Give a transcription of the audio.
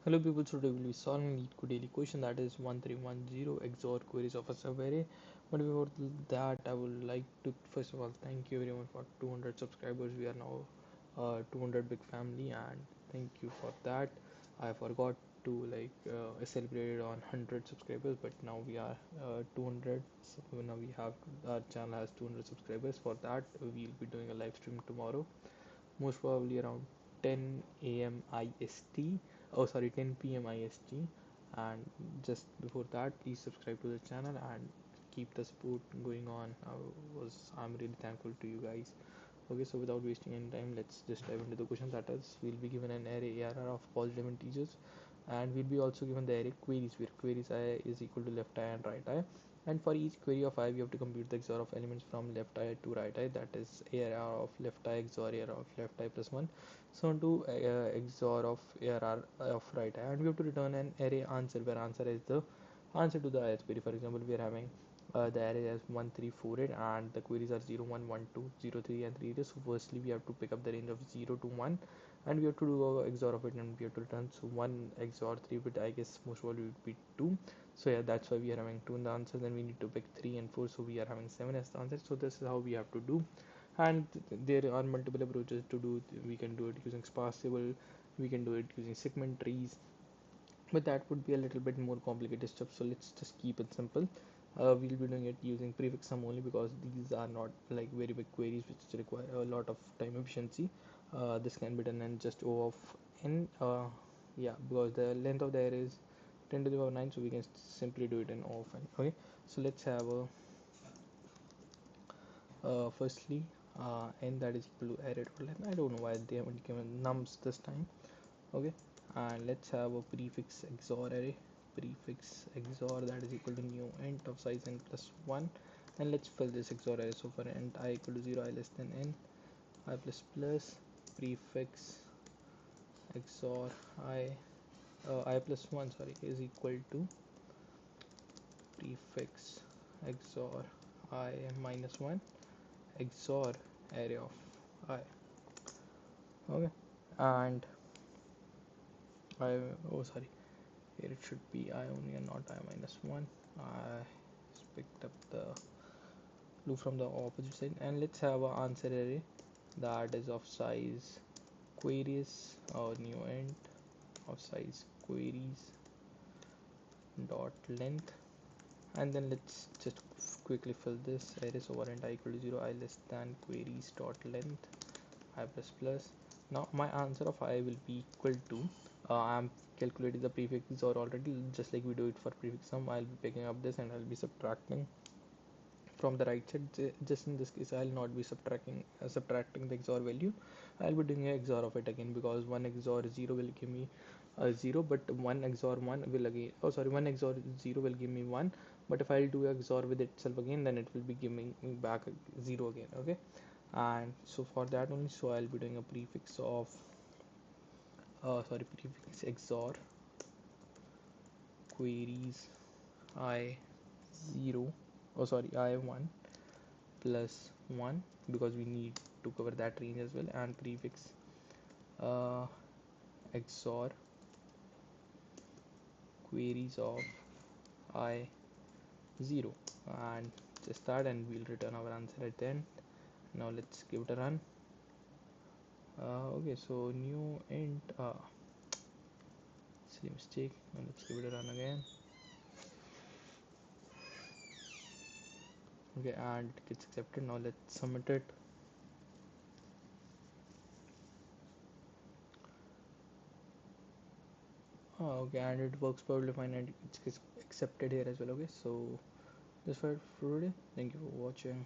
Hello people, so today we'll be solving LeetCode daily question, that is 1310 XOR queries of a Subarray. But before that, I would like to first of all thank you everyone for 200 subscribers. We are now 200 big family, and thank you for that. I forgot to celebrate it on 100 subscribers, but now we are 200. So now we have our channel has 200 subscribers. For that, we'll be doing a live stream tomorrow, most probably around 10 a.m. IST. Oh, sorry, 10 p.m. IST. And just before that, please subscribe to the channel and keep the support going on. I'm really thankful to you guys. Okay, so without wasting any time, let's just dive into the question. That is, we'll be given an array ARR of positive integers, and we'll be also given the array queries, where queries I is equal to left eye and right eye. And for each query of I, we have to compute the XOR of elements from left eye to right eye, that is ARR of left eye XOR ARR of left eye plus 1, so on to XOR of ARR of right eye. And we have to return an array answer, where answer is the answer to the ith query. For example, we are having the array as 1348, and the queries are 0 1 1 2 0 3 and 3. So firstly we have to pick up the range of 0 to 1, and we have to do a XOR of it, and we have to return. So 1 XOR 3, but I guess most probably would be 2. So yeah, that's why we are having 2 in the answer. Then we need to pick 3 and 4, so we are having 7 as the answer. So this is how we have to do. And there are multiple approaches to do it. We can do it using sparsable, we can do it using segment trees, but that would be a little bit more complicated stuff, so let's just keep it simple. We'll be doing it using prefix sum only, because these are not like very big queries which require a lot of time efficiency. This can be done in just O of n. Yeah, because the length of the array is 10 to the power 9, so we can simply do it in O of n. Okay, so let's have a firstly n that is equal to array total length. I don't know why they haven't given nums this time. Okay, and let's have a prefix XOR array, prefix XOR that is equal to new int of size n plus 1, and let's fill this XOR array. So for int I equal to 0, I less than n, I plus plus, prefix XOR I plus 1, sorry, is equal to prefix XOR I minus 1 XOR array of I. Okay, and I, oh sorry, here it should be I only and not I minus 1. I picked up the loop from the opposite side, and let's have an answer array that is of size queries, or new int of size queries dot length. And then let's just quickly fill this array. So int I equal to 0, I less than queries dot length, I plus plus. Now my answer of I will be equal to, I'm calculating the prefix or already, just like we do it for prefix sum. I'll be picking up this and I'll be subtracting from the right side. Just in this case, I'll not be subtracting the XOR value. I'll be doing a XOR of it again, because 1 XOR 0 will give me 0, but 1 XOR 1 will again, oh sorry, 1 XOR 0 will give me 1, but if I'll do XOR with itself again, then it will be giving me back 0 again. Okay, and so for that only, so I'll be doing a prefix of prefix XOR queries I 0, oh sorry, I 1 plus 1, because we need to cover that range as well, and prefix uh, XOR queries of I 0, and just that, and we'll return our answer at the end. Now let's give it a run. Okay, so new int, silly mistake. Now let's give it a run again. Okay, and it gets accepted. Now let's submit it. Okay, and it works probably fine, and it's accepted here as well. Okay, so that's for today. Thank you for watching.